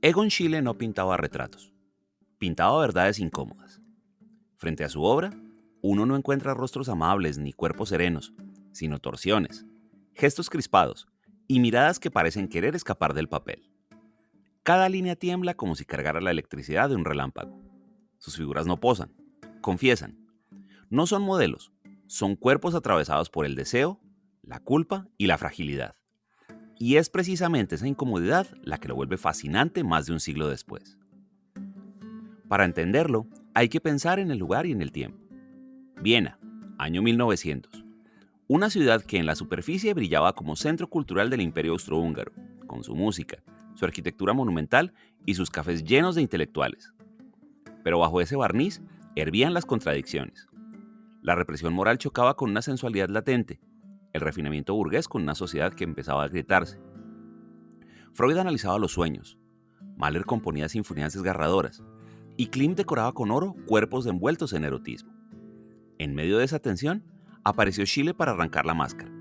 Egon Schiele no pintaba retratos, pintaba verdades incómodas. Frente a su obra, uno no encuentra rostros amables ni cuerpos serenos, sino torsiones, gestos crispados y miradas que parecen querer escapar del papel. Cada línea tiembla como si cargara la electricidad de un relámpago. Sus figuras no posan, confiesan. No son modelos, son cuerpos atravesados por el deseo, la culpa y la fragilidad. Y es precisamente esa incomodidad la que lo vuelve fascinante más de un siglo después. Para entenderlo, hay que pensar en el lugar y en el tiempo. Viena, año 1900. Una ciudad que en la superficie brillaba como centro cultural del Imperio Austrohúngaro, con su música, su arquitectura monumental y sus cafés llenos de intelectuales. Pero bajo ese barniz hervían las contradicciones. La represión moral chocaba con una sensualidad latente, el refinamiento burgués con una sociedad que empezaba a agrietarse. Freud analizaba los sueños, Mahler componía sinfonías desgarradoras, y Klimt decoraba con oro cuerpos envueltos en erotismo. En medio de esa tensión, apareció Schiele para arrancar la máscara.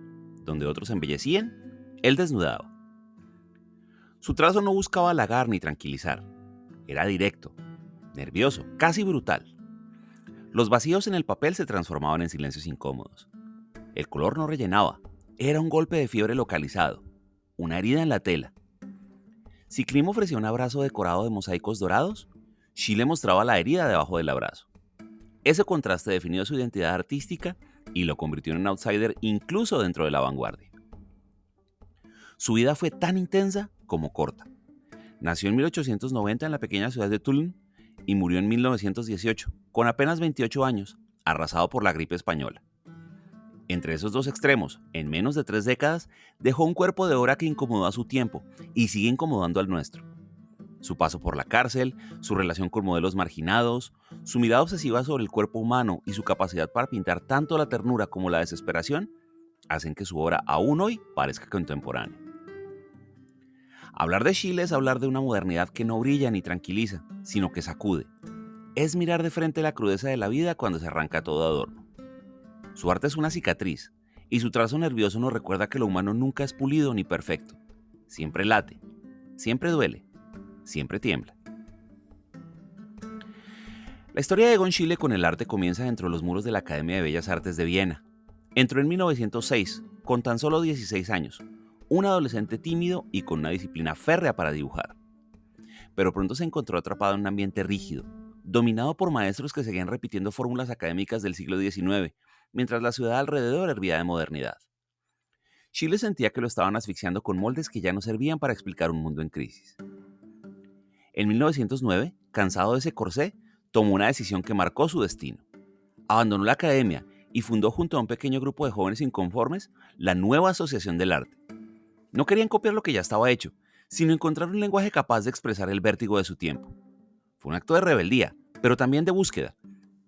Donde otros embellecían, él desnudaba. Su trazo no buscaba halagar ni tranquilizar. Era directo, nervioso, casi brutal. Los vacíos en el papel se transformaban en silencios incómodos. El color no rellenaba, era un golpe de fiebre localizado, una herida en la tela. Si Klimt ofrecía un abrazo decorado de mosaicos dorados, Schiele mostraba la herida debajo del abrazo. Ese contraste definió su identidad artística y lo convirtió en un outsider incluso dentro de la vanguardia. Su vida fue tan intensa como corta. Nació en 1890 en la pequeña ciudad de Tulln y murió en 1918, con apenas 28 años, arrasado por la gripe española. Entre esos dos extremos, en menos de 3 décadas, dejó un cuerpo de obra que incomodó a su tiempo y sigue incomodando al nuestro. Su paso por la cárcel, su relación con modelos marginados, su mirada obsesiva sobre el cuerpo humano y su capacidad para pintar tanto la ternura como la desesperación, hacen que su obra aún hoy parezca contemporánea. Hablar de Schiele es hablar de una modernidad que no brilla ni tranquiliza, sino que sacude. Es mirar de frente la crudeza de la vida cuando se arranca todo adorno. Su arte es una cicatriz, y su trazo nervioso nos recuerda que lo humano nunca es pulido ni perfecto. Siempre late, siempre duele, siempre tiembla. La historia de Egon Schiele con el arte comienza dentro de los muros de la Academia de Bellas Artes de Viena. Entró en 1906, con tan solo 16 años, un adolescente tímido y con una disciplina férrea para dibujar. Pero pronto se encontró atrapado en un ambiente rígido, dominado por maestros que seguían repitiendo fórmulas académicas del siglo XIX, mientras la ciudad alrededor hervía de modernidad. Schiele sentía que lo estaban asfixiando con moldes que ya no servían para explicar un mundo en crisis. En 1909, cansado de ese corsé, tomó una decisión que marcó su destino. Abandonó la academia y fundó junto a un pequeño grupo de jóvenes inconformes la Nueva Asociación del Arte. No querían copiar lo que ya estaba hecho, sino encontrar un lenguaje capaz de expresar el vértigo de su tiempo. Fue un acto de rebeldía, pero también de búsqueda.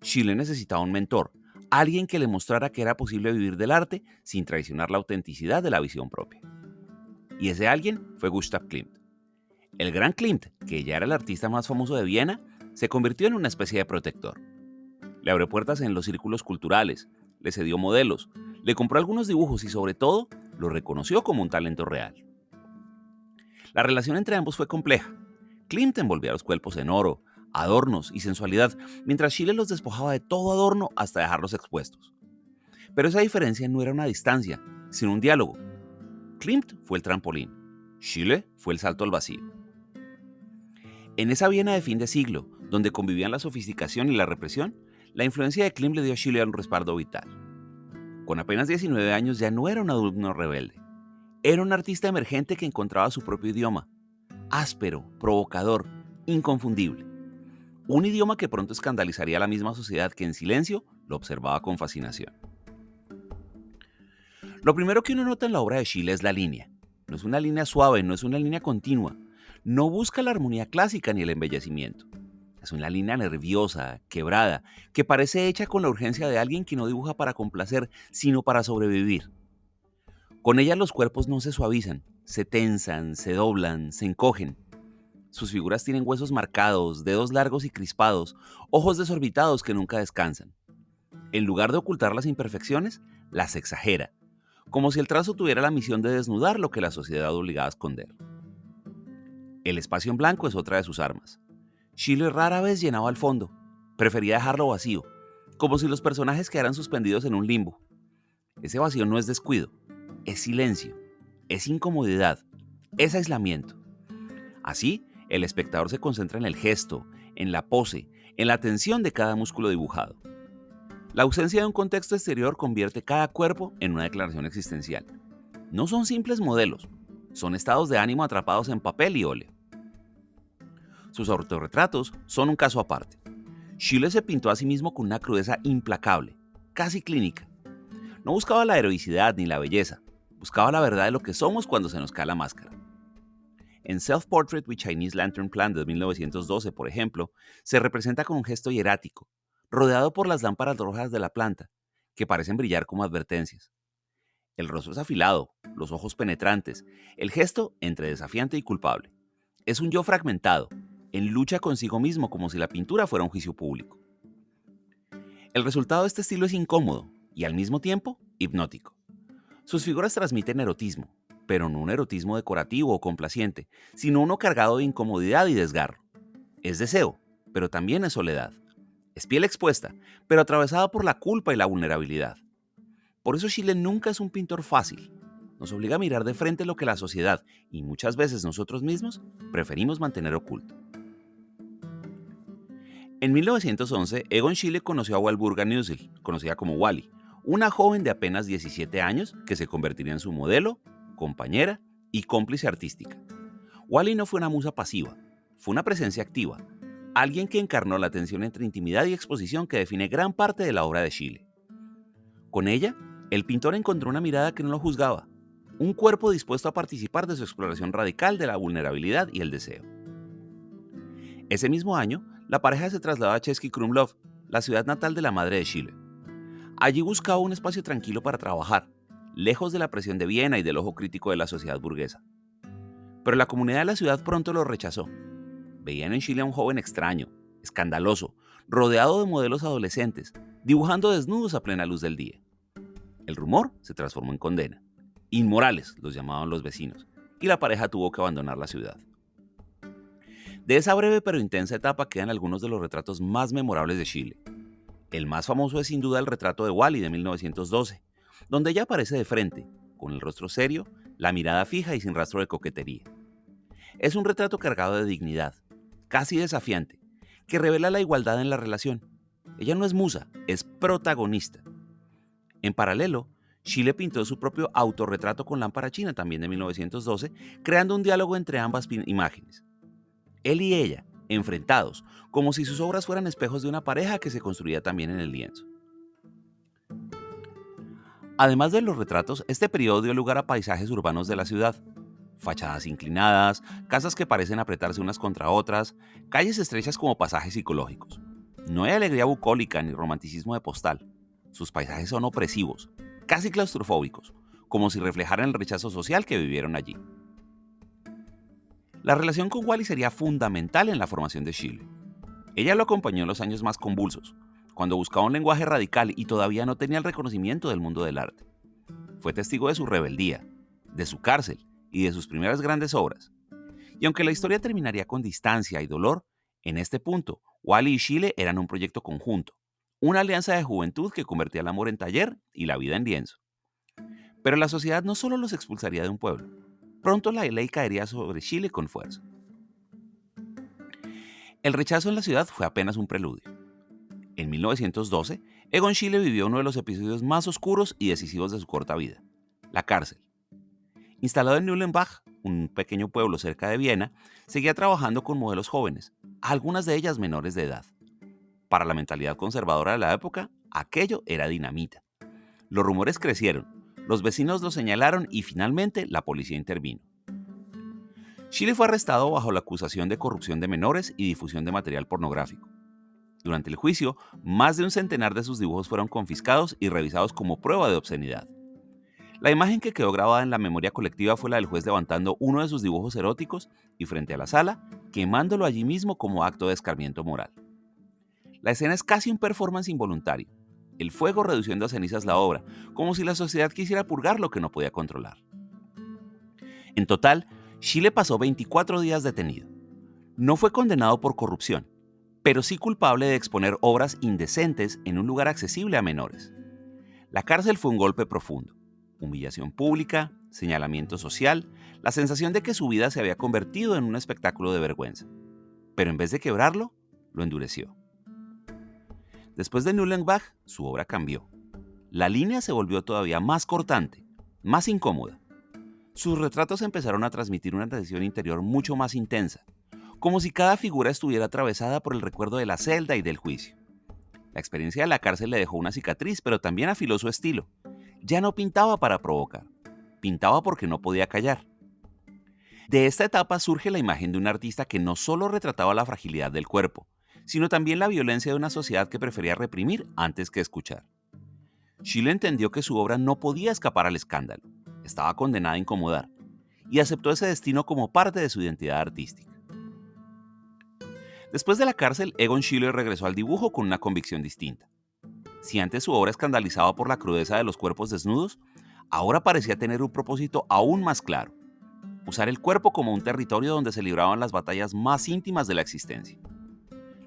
Schiele necesitaba un mentor, alguien que le mostrara que era posible vivir del arte sin traicionar la autenticidad de la visión propia. Y ese alguien fue Gustav Klimt. El gran Klimt, que ya era el artista más famoso de Viena, se convirtió en una especie de protector. Le abrió puertas en los círculos culturales, le cedió modelos, le compró algunos dibujos y sobre todo lo reconoció como un talento real. La relación entre ambos fue compleja. Klimt envolvía los cuerpos en oro, adornos y sensualidad, mientras Schiele los despojaba de todo adorno hasta dejarlos expuestos. Pero esa diferencia no era una distancia, sino un diálogo. Klimt fue el trampolín, Schiele fue el salto al vacío. En esa Viena de fin de siglo, donde convivían la sofisticación y la represión, la influencia de Klimt le dio a Schiele un respaldo vital. Con apenas 19 años ya no era un alumno rebelde. Era un artista emergente que encontraba su propio idioma. Áspero, provocador, inconfundible. Un idioma que pronto escandalizaría a la misma sociedad que en silencio lo observaba con fascinación. Lo primero que uno nota en la obra de Schiele es la línea. No es una línea suave, no es una línea continua. No busca la armonía clásica ni el embellecimiento. Es una línea nerviosa, quebrada, que parece hecha con la urgencia de alguien que no dibuja para complacer, sino para sobrevivir. Con ella los cuerpos no se suavizan, se tensan, se doblan, se encogen. Sus figuras tienen huesos marcados, dedos largos y crispados, ojos desorbitados que nunca descansan. En lugar de ocultar las imperfecciones, las exagera, como si el trazo tuviera la misión de desnudar lo que la sociedad obligaba a esconder. El espacio en blanco es otra de sus armas. Schiele rara vez llenaba el fondo, prefería dejarlo vacío, como si los personajes quedaran suspendidos en un limbo. Ese vacío no es descuido, es silencio, es incomodidad, es aislamiento. Así, el espectador se concentra en el gesto, en la pose, en la tensión de cada músculo dibujado. La ausencia de un contexto exterior convierte cada cuerpo en una declaración existencial. No son simples modelos, son estados de ánimo atrapados en papel y óleo. Sus autorretratos son un caso aparte. Schiele se pintó a sí mismo con una crudeza implacable, casi clínica. No buscaba la heroicidad ni la belleza, buscaba la verdad de lo que somos cuando se nos cae la máscara. En Self-Portrait with Chinese Lantern Plant de 1912, por ejemplo, se representa con un gesto hierático, rodeado por las lámparas rojas de la planta, que parecen brillar como advertencias. El rostro es afilado, los ojos penetrantes, el gesto entre desafiante y culpable. Es un yo fragmentado, en lucha consigo mismo como si la pintura fuera un juicio público. El resultado de este estilo es incómodo y al mismo tiempo hipnótico. Sus figuras transmiten erotismo, pero no un erotismo decorativo o complaciente, sino uno cargado de incomodidad y desgarro. Es deseo, pero también es soledad. Es piel expuesta, pero atravesada por la culpa y la vulnerabilidad. Por eso Schiele nunca es un pintor fácil. Nos obliga a mirar de frente lo que la sociedad, y muchas veces nosotros mismos, preferimos mantener oculto. En 1911, Egon Schiele conoció a Walburga Nüssel, conocida como Wally, una joven de apenas 17 años que se convertiría en su modelo, compañera y cómplice artística. Wally no fue una musa pasiva, fue una presencia activa, alguien que encarnó la tensión entre intimidad y exposición que define gran parte de la obra de Schiele. Con ella, el pintor encontró una mirada que no lo juzgaba, un cuerpo dispuesto a participar de su exploración radical de la vulnerabilidad y el deseo. Ese mismo año, la pareja se trasladó a Český Krumlov, la ciudad natal de la madre de Schiele. Allí buscaba un espacio tranquilo para trabajar, lejos de la presión de Viena y del ojo crítico de la sociedad burguesa. Pero la comunidad de la ciudad pronto lo rechazó. Veían en Schiele a un joven extraño, escandaloso, rodeado de modelos adolescentes, dibujando desnudos a plena luz del día. El rumor se transformó en condena. Inmorales, los llamaban los vecinos, y la pareja tuvo que abandonar la ciudad. De esa breve pero intensa etapa quedan algunos de los retratos más memorables de Schiele. El más famoso es sin duda el retrato de Wally de 1912, donde ella aparece de frente, con el rostro serio, la mirada fija y sin rastro de coquetería. Es un retrato cargado de dignidad, casi desafiante, que revela la igualdad en la relación. Ella no es musa, es protagonista. En paralelo, Schiele pintó su propio autorretrato con lámpara china también de 1912, creando un diálogo entre ambas imágenes. Él y ella, enfrentados, como si sus obras fueran espejos de una pareja que se construía también en el lienzo. Además de los retratos, este periodo dio lugar a paisajes urbanos de la ciudad. Fachadas inclinadas, casas que parecen apretarse unas contra otras, calles estrechas como pasajes psicológicos. No hay alegría bucólica ni romanticismo de postal. Sus paisajes son opresivos, casi claustrofóbicos, como si reflejaran el rechazo social que vivieron allí. La relación con Wally sería fundamental en la formación de Schiele. Ella lo acompañó en los años más convulsos, cuando buscaba un lenguaje radical y todavía no tenía el reconocimiento del mundo del arte. Fue testigo de su rebeldía, de su cárcel y de sus primeras grandes obras. Y aunque la historia terminaría con distancia y dolor, en este punto, Wally y Schiele eran un proyecto conjunto, una alianza de juventud que convertía el amor en taller y la vida en lienzo. Pero la sociedad no solo los expulsaría de un pueblo, pronto la ley caería sobre Schiele con fuerza. El rechazo en la ciudad fue apenas un preludio. En 1912, Egon Schiele vivió uno de los episodios más oscuros y decisivos de su corta vida, la cárcel. Instalado en Nullenbach, un pequeño pueblo cerca de Viena, seguía trabajando con modelos jóvenes, algunas de ellas menores de edad. Para la mentalidad conservadora de la época, aquello era dinamita. Los rumores crecieron, los vecinos lo señalaron y finalmente la policía intervino. Schiele fue arrestado bajo la acusación de corrupción de menores y difusión de material pornográfico. Durante el juicio, más de un centenar de sus dibujos fueron confiscados y revisados como prueba de obscenidad. La imagen que quedó grabada en la memoria colectiva fue la del juez levantando uno de sus dibujos eróticos y frente a la sala, quemándolo allí mismo como acto de escarmiento moral. La escena es casi un performance involuntario, el fuego reduciendo a cenizas la obra, como si la sociedad quisiera purgar lo que no podía controlar. En total, Schiele pasó 24 días detenido. No fue condenado por corrupción, pero sí culpable de exponer obras indecentes en un lugar accesible a menores. La cárcel fue un golpe profundo. Humillación pública, señalamiento social, la sensación de que su vida se había convertido en un espectáculo de vergüenza. Pero en vez de quebrarlo, lo endureció. Después de Nullenbach, su obra cambió. La línea se volvió todavía más cortante, más incómoda. Sus retratos empezaron a transmitir una tensión interior mucho más intensa, como si cada figura estuviera atravesada por el recuerdo de la celda y del juicio. La experiencia de la cárcel le dejó una cicatriz, pero también afiló su estilo. Ya no pintaba para provocar, pintaba porque no podía callar. De esta etapa surge la imagen de un artista que no solo retrataba la fragilidad del cuerpo, sino también la violencia de una sociedad que prefería reprimir antes que escuchar. Schiele entendió que su obra no podía escapar al escándalo, estaba condenada a incomodar, y aceptó ese destino como parte de su identidad artística. Después de la cárcel, Egon Schiele regresó al dibujo con una convicción distinta. Si antes su obra escandalizaba por la crudeza de los cuerpos desnudos, ahora parecía tener un propósito aún más claro: usar el cuerpo como un territorio donde se libraban las batallas más íntimas de la existencia.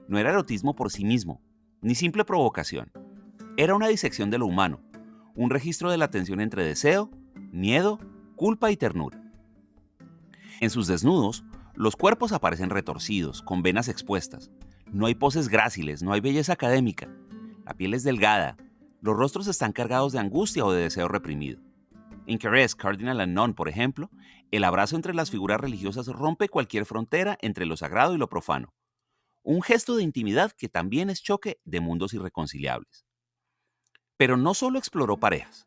No era erotismo por sí mismo, ni simple provocación. Era una disección de lo humano, un registro de la tensión entre deseo, miedo, culpa y ternura. En sus desnudos, los cuerpos aparecen retorcidos, con venas expuestas. No hay poses gráciles, no hay belleza académica. La piel es delgada, los rostros están cargados de angustia o de deseo reprimido. En Caresse, Cardinal and None, por ejemplo, el abrazo entre las figuras religiosas rompe cualquier frontera entre lo sagrado y lo profano. Un gesto de intimidad que también es choque de mundos irreconciliables. Pero no solo exploró parejas.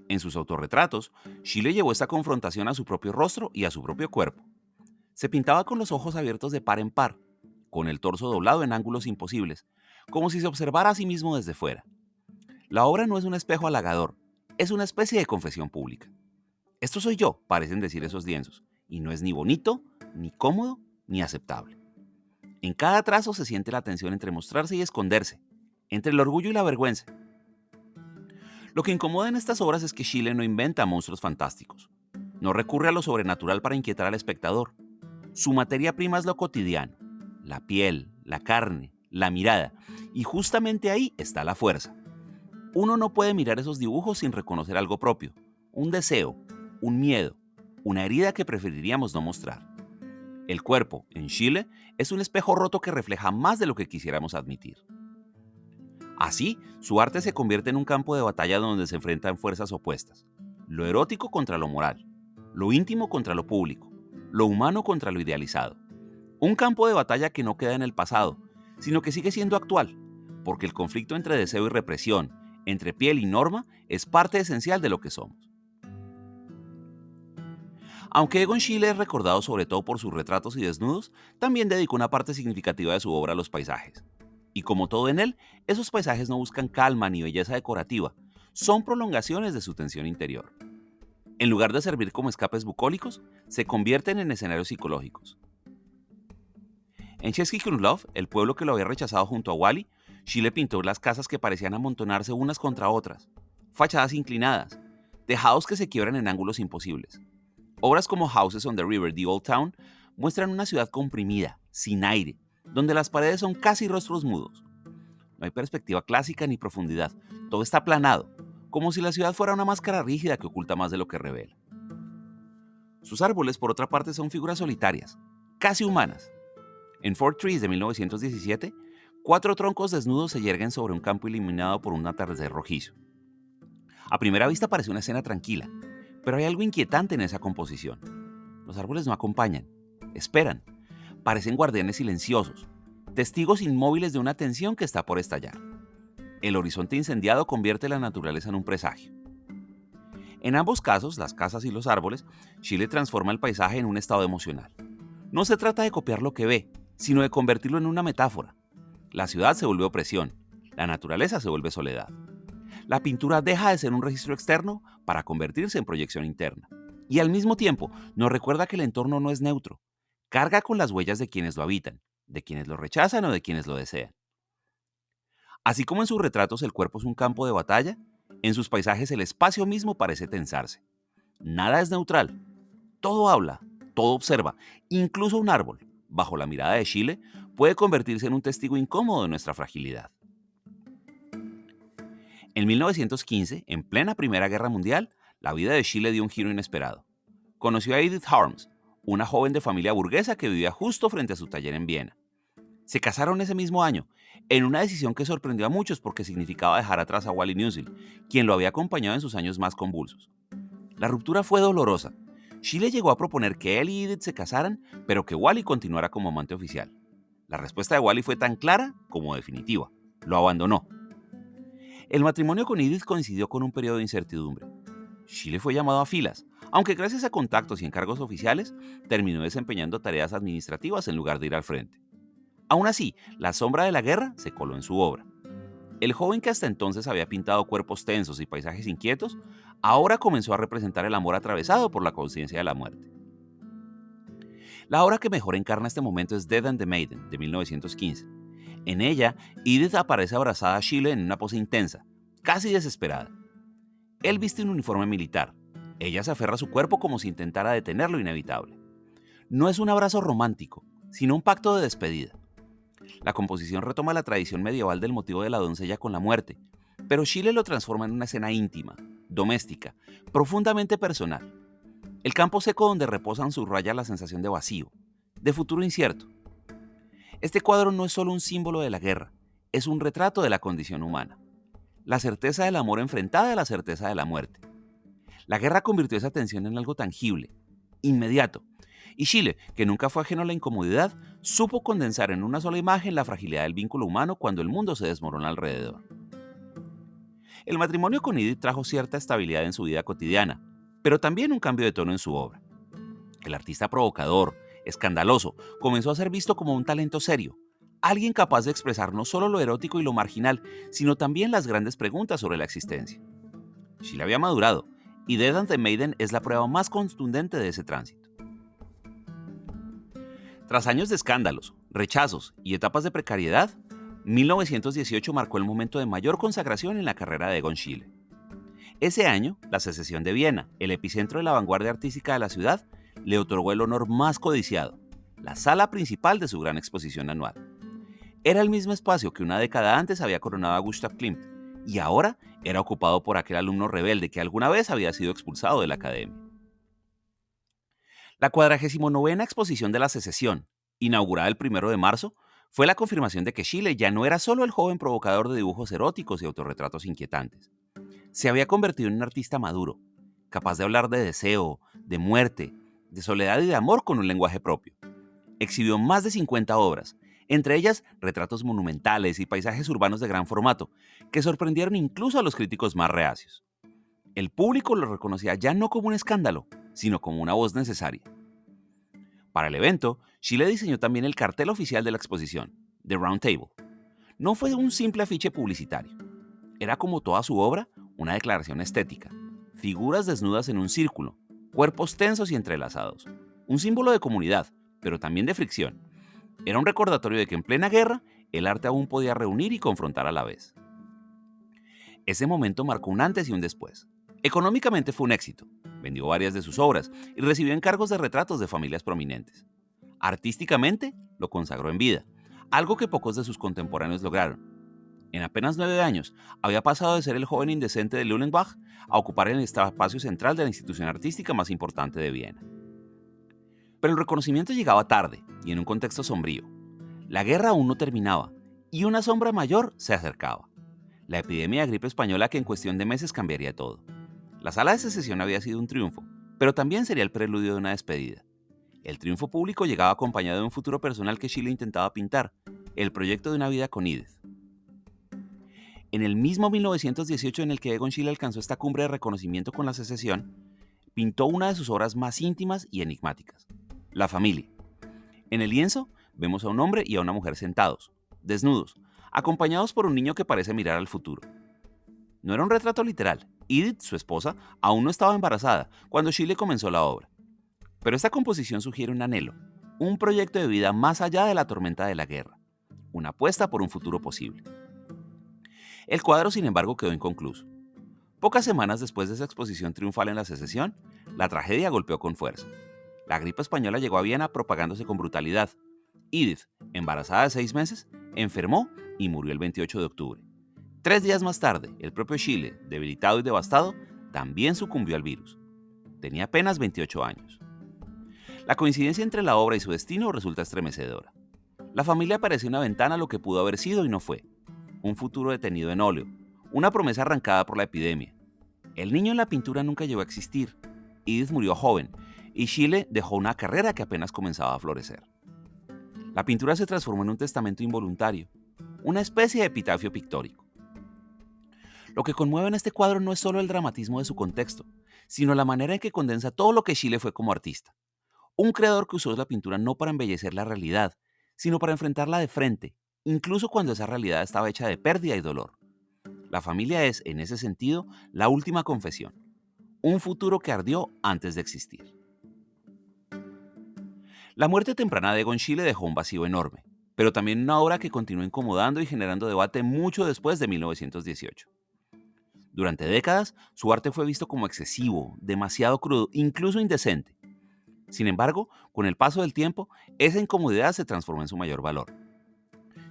En sus autorretratos, Schiele llevó esta confrontación a su propio rostro y a su propio cuerpo. Se pintaba con los ojos abiertos de par en par, con el torso doblado en ángulos imposibles, como si se observara a sí mismo desde fuera. La obra no es un espejo halagador, es una especie de confesión pública. Esto soy yo, parecen decir esos lienzos, y no es ni bonito, ni cómodo, ni aceptable. En cada trazo se siente la tensión entre mostrarse y esconderse, entre el orgullo y la vergüenza. Lo que incomoda en estas obras es que Schiele no inventa monstruos fantásticos. No recurre a lo sobrenatural para inquietar al espectador. Su materia prima es lo cotidiano: la piel, la carne, la mirada. Y justamente ahí está la fuerza. Uno no puede mirar esos dibujos sin reconocer algo propio, un deseo, un miedo, una herida que preferiríamos no mostrar. El cuerpo, en Schiele, es un espejo roto que refleja más de lo que quisiéramos admitir. Así, su arte se convierte en un campo de batalla donde se enfrentan fuerzas opuestas: lo erótico contra lo moral, lo íntimo contra lo público, lo humano contra lo idealizado. Un campo de batalla que no queda en el pasado, sino que sigue siendo actual, porque el conflicto entre deseo y represión, entre piel y norma, es parte esencial de lo que somos. Aunque Egon Schiele es recordado sobre todo por sus retratos y desnudos, también dedicó una parte significativa de su obra a los paisajes. Y como todo en él, esos paisajes no buscan calma ni belleza decorativa, son prolongaciones de su tensión interior. En lugar de servir como escapes bucólicos, se convierten en escenarios psicológicos. En Český Krumlov, el pueblo que lo había rechazado junto a Wally, Schiele pintó las casas que parecían amontonarse unas contra otras, fachadas inclinadas, tejados que se quiebran en ángulos imposibles. Obras como Houses on the River, The Old Town, muestran una ciudad comprimida, sin aire, donde las paredes son casi rostros mudos. No hay perspectiva clásica ni profundidad, todo está aplanado, como si la ciudad fuera una máscara rígida que oculta más de lo que revela. Sus árboles, por otra parte, son figuras solitarias, casi humanas. En Four Trees de 1917, 4 troncos desnudos se yerguen sobre un campo iluminado por un atardecer rojizo. A primera vista parece una escena tranquila, pero hay algo inquietante en esa composición. Los árboles no acompañan, esperan, parecen guardianes silenciosos, testigos inmóviles de una tensión que está por estallar. El horizonte incendiado convierte la naturaleza en un presagio. En ambos casos, las casas y los árboles, Schiele transforma el paisaje en un estado emocional. No se trata de copiar lo que ve, sino de convertirlo en una metáfora. La ciudad se vuelve opresión, la naturaleza se vuelve soledad. La pintura deja de ser un registro externo para convertirse en proyección interna. Y al mismo tiempo nos recuerda que el entorno no es neutro, carga con las huellas de quienes lo habitan, de quienes lo rechazan o de quienes lo desean. Así como en sus retratos el cuerpo es un campo de batalla, en sus paisajes el espacio mismo parece tensarse. Nada es neutral, todo habla, todo observa, incluso un árbol, bajo la mirada de Schiele, puede convertirse en un testigo incómodo de nuestra fragilidad. En 1915, en plena Primera Guerra Mundial, la vida de Schiele dio un giro inesperado. Conoció a Edith Harms, una joven de familia burguesa que vivía justo frente a su taller en Viena. Se casaron ese mismo año, en una decisión que sorprendió a muchos porque significaba dejar atrás a Wally Musil, quien lo había acompañado en sus años más convulsos. La ruptura fue dolorosa. Schiele llegó a proponer que él y Edith se casaran, pero que Wally continuara como amante oficial. La respuesta de Wally fue tan clara como definitiva. Lo abandonó. El matrimonio con Edith coincidió con un periodo de incertidumbre. Schiele fue llamado a filas, aunque gracias a contactos y encargos oficiales, terminó desempeñando tareas administrativas en lugar de ir al frente. Aún así, la sombra de la guerra se coló en su obra. El joven que hasta entonces había pintado cuerpos tensos y paisajes inquietos, ahora comenzó a representar el amor atravesado por la conciencia de la muerte. La obra que mejor encarna este momento es Dead and the Maiden, de 1915. En ella, Edith aparece abrazada a Schiele en una pose intensa, casi desesperada. Él viste un uniforme militar. Ella se aferra a su cuerpo como si intentara detener lo inevitable. No es un abrazo romántico, sino un pacto de despedida. La composición retoma la tradición medieval del motivo de la doncella con la muerte, pero Schiele lo transforma en una escena íntima, doméstica, profundamente personal. El campo seco donde reposan subraya la sensación de vacío, de futuro incierto. Este cuadro no es solo un símbolo de la guerra, es un retrato de la condición humana. La certeza del amor enfrentada a la certeza de la muerte. La guerra convirtió esa tensión en algo tangible, inmediato, y Schiele, que nunca fue ajeno a la incomodidad, supo condensar en una sola imagen la fragilidad del vínculo humano cuando el mundo se desmorona alrededor. El matrimonio con Edith trajo cierta estabilidad en su vida cotidiana, pero también un cambio de tono en su obra. El artista provocador, escandaloso, comenzó a ser visto como un talento serio, alguien capaz de expresar no solo lo erótico y lo marginal, sino también las grandes preguntas sobre la existencia. Schiele había madurado, y Dead and the Maiden es la prueba más contundente de ese tránsito. Tras años de escándalos, rechazos y etapas de precariedad, 1918 marcó el momento de mayor consagración en la carrera de Egon Schiele. Ese año, la Secesión de Viena, el epicentro de la vanguardia artística de la ciudad, le otorgó el honor más codiciado, la sala principal de su gran exposición anual. Era el mismo espacio que una década antes había coronado a Gustav Klimt, y ahora era ocupado por aquel alumno rebelde que alguna vez había sido expulsado de la academia. La 49ª exposición de la Secesión, inaugurada el 1 de marzo, fue la confirmación de que Schiele ya no era solo el joven provocador de dibujos eróticos y autorretratos inquietantes. Se había convertido en un artista maduro, capaz de hablar de deseo, de muerte, de soledad y de amor con un lenguaje propio. Exhibió más de 50 obras, entre ellas retratos monumentales y paisajes urbanos de gran formato, que sorprendieron incluso a los críticos más reacios. El público lo reconocía ya no como un escándalo, sino como una voz necesaria. Para el evento, Schiele diseñó también el cartel oficial de la exposición, The Round Table. No fue un simple afiche publicitario. Era, como toda su obra, una declaración estética. Figuras desnudas en un círculo, cuerpos tensos y entrelazados. Un símbolo de comunidad, pero también de fricción. Era un recordatorio de que en plena guerra, el arte aún podía reunir y confrontar a la vez. Ese momento marcó un antes y un después. Económicamente fue un éxito. Vendió varias de sus obras y recibió encargos de retratos de familias prominentes. Artísticamente, lo consagró en vida, algo que pocos de sus contemporáneos lograron. En apenas 9 años, había pasado de ser el joven indecente de Lullenbach a ocupar el espacio central de la institución artística más importante de Viena. Pero el reconocimiento llegaba tarde y en un contexto sombrío. La guerra aún no terminaba y una sombra mayor se acercaba. La epidemia de gripe española que en cuestión de meses cambiaría todo. La sala de secesión había sido un triunfo, pero también sería el preludio de una despedida. El triunfo público llegaba acompañado de un futuro personal que Schiele intentaba pintar, el proyecto de una vida con Edith. En el mismo 1918 en el que Egon Schiele alcanzó esta cumbre de reconocimiento con la Secesión, pintó una de sus obras más íntimas y enigmáticas, La familia. En el lienzo vemos a un hombre y a una mujer sentados, desnudos, acompañados por un niño que parece mirar al futuro. No era un retrato literal. Edith, su esposa, aún no estaba embarazada cuando Schiele comenzó la obra. Pero esta composición sugiere un anhelo, un proyecto de vida más allá de la tormenta de la guerra, una apuesta por un futuro posible. El cuadro, sin embargo, quedó inconcluso. Pocas semanas después de esa exposición triunfal en la Secesión, la tragedia golpeó con fuerza. La gripe española llegó a Viena propagándose con brutalidad. Edith, embarazada de 6 meses, enfermó y murió el 28 de octubre. 3 días más tarde, el propio Schiele, debilitado y devastado, también sucumbió al virus. Tenía apenas 28 años. La coincidencia entre la obra y su destino resulta estremecedora. La familia parecía una ventana a lo que pudo haber sido y no fue. Un futuro detenido en óleo, una promesa arrancada por la epidemia. El niño en la pintura nunca llegó a existir. Edith murió joven y Schiele dejó una carrera que apenas comenzaba a florecer. La pintura se transformó en un testamento involuntario, una especie de epitafio pictórico. Lo que conmueve en este cuadro no es solo el dramatismo de su contexto, sino la manera en que condensa todo lo que Schiele fue como artista. Un creador que usó la pintura no para embellecer la realidad, sino para enfrentarla de frente, incluso cuando esa realidad estaba hecha de pérdida y dolor. La familia es, en ese sentido, la última confesión, un futuro que ardió antes de existir. La muerte temprana de Egon Schiele dejó un vacío enorme, pero también una obra que continuó incomodando y generando debate mucho después de 1918. Durante décadas, su arte fue visto como excesivo, demasiado crudo, incluso indecente. Sin embargo, con el paso del tiempo, esa incomodidad se transformó en su mayor valor.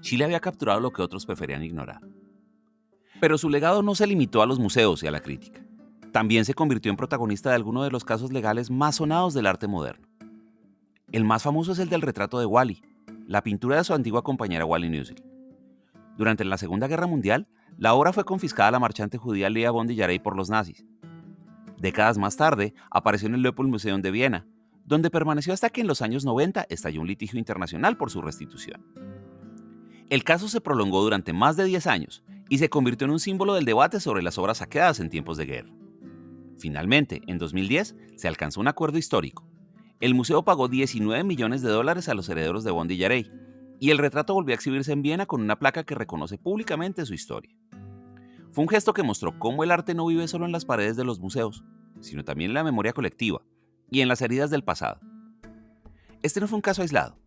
Schiele había capturado lo que otros preferían ignorar. Pero su legado no se limitó a los museos y a la crítica. También se convirtió en protagonista de algunos de los casos legales más sonados del arte moderno. El más famoso es el del retrato de Wally, la pintura de su antigua compañera Wally Nussil. Durante la Segunda Guerra Mundial, la obra fue confiscada a la marchante judía Leah von Dillarey por los nazis. Décadas más tarde, apareció en el Leopold Museum de Viena, donde permaneció hasta que en los años 90 estalló un litigio internacional por su restitución. El caso se prolongó durante más de 10 años y se convirtió en un símbolo del debate sobre las obras saqueadas en tiempos de guerra. Finalmente, en 2010, se alcanzó un acuerdo histórico. El museo pagó $19 millones a los herederos de von Dillarey, y el retrato volvió a exhibirse en Viena con una placa que reconoce públicamente su historia. Fue un gesto que mostró cómo el arte no vive solo en las paredes de los museos, sino también en la memoria colectiva y en las heridas del pasado. Este no fue un caso aislado.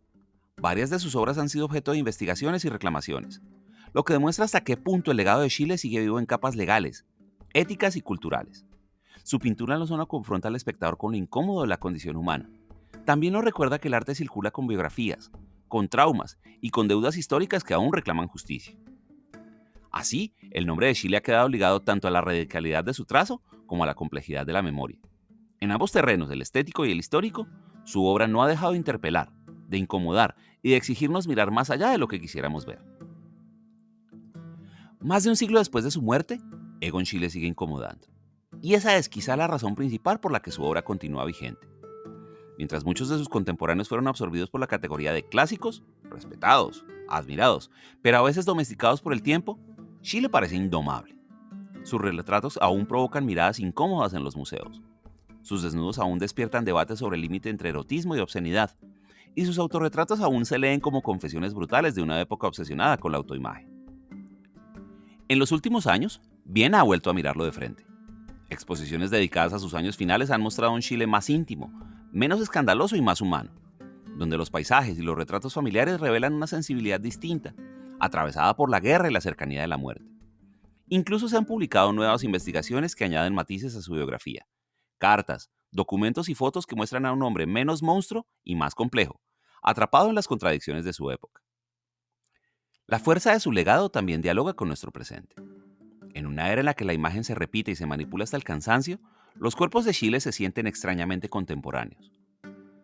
Varias de sus obras han sido objeto de investigaciones y reclamaciones, lo que demuestra hasta qué punto el legado de Schiele sigue vivo en capas legales, éticas y culturales. Su pintura no solo confronta al espectador con lo incómodo de la condición humana, también nos recuerda que el arte circula con biografías, con traumas y con deudas históricas que aún reclaman justicia. Así, el nombre de Schiele ha quedado ligado tanto a la radicalidad de su trazo como a la complejidad de la memoria. En ambos terrenos, el estético y el histórico, su obra no ha dejado de interpelar, de incomodar y de exigirnos mirar más allá de lo que quisiéramos ver. Más de un siglo después de su muerte, Egon Schiele sigue incomodando. Y esa es quizá la razón principal por la que su obra continúa vigente. Mientras muchos de sus contemporáneos fueron absorbidos por la categoría de clásicos, respetados, admirados, pero a veces domesticados por el tiempo, Schiele parece indomable. Sus retratos aún provocan miradas incómodas en los museos. Sus desnudos aún despiertan debates sobre el límite entre erotismo y obscenidad, y sus autorretratos aún se leen como confesiones brutales de una época obsesionada con la autoimagen. En los últimos años, Viena ha vuelto a mirarlo de frente. Exposiciones dedicadas a sus años finales han mostrado un Schiele más íntimo, menos escandaloso y más humano, donde los paisajes y los retratos familiares revelan una sensibilidad distinta, atravesada por la guerra y la cercanía de la muerte. Incluso se han publicado nuevas investigaciones que añaden matices a su biografía, cartas, documentos y fotos que muestran a un hombre menos monstruo y más complejo, atrapado en las contradicciones de su época. La fuerza de su legado también dialoga con nuestro presente. En una era en la que la imagen se repite y se manipula hasta el cansancio, los cuerpos de Schiele se sienten extrañamente contemporáneos.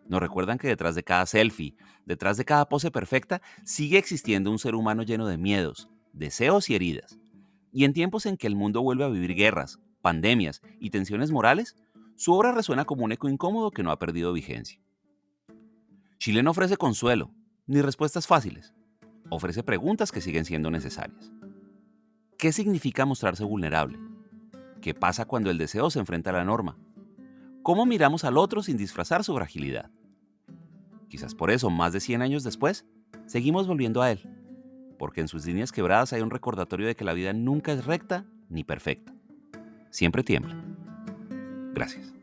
Nos recuerdan que detrás de cada selfie, detrás de cada pose perfecta, sigue existiendo un ser humano lleno de miedos, deseos y heridas. Y en tiempos en que el mundo vuelve a vivir guerras, pandemias y tensiones morales, su obra resuena como un eco incómodo que no ha perdido vigencia. Schiele no ofrece consuelo, ni respuestas fáciles. Ofrece preguntas que siguen siendo necesarias. ¿Qué significa mostrarse vulnerable? ¿Qué pasa cuando el deseo se enfrenta a la norma? ¿Cómo miramos al otro sin disfrazar su fragilidad? Quizás por eso, más de 100 años después, seguimos volviendo a él, porque en sus líneas quebradas hay un recordatorio de que la vida nunca es recta ni perfecta. Siempre tiembla. Gracias.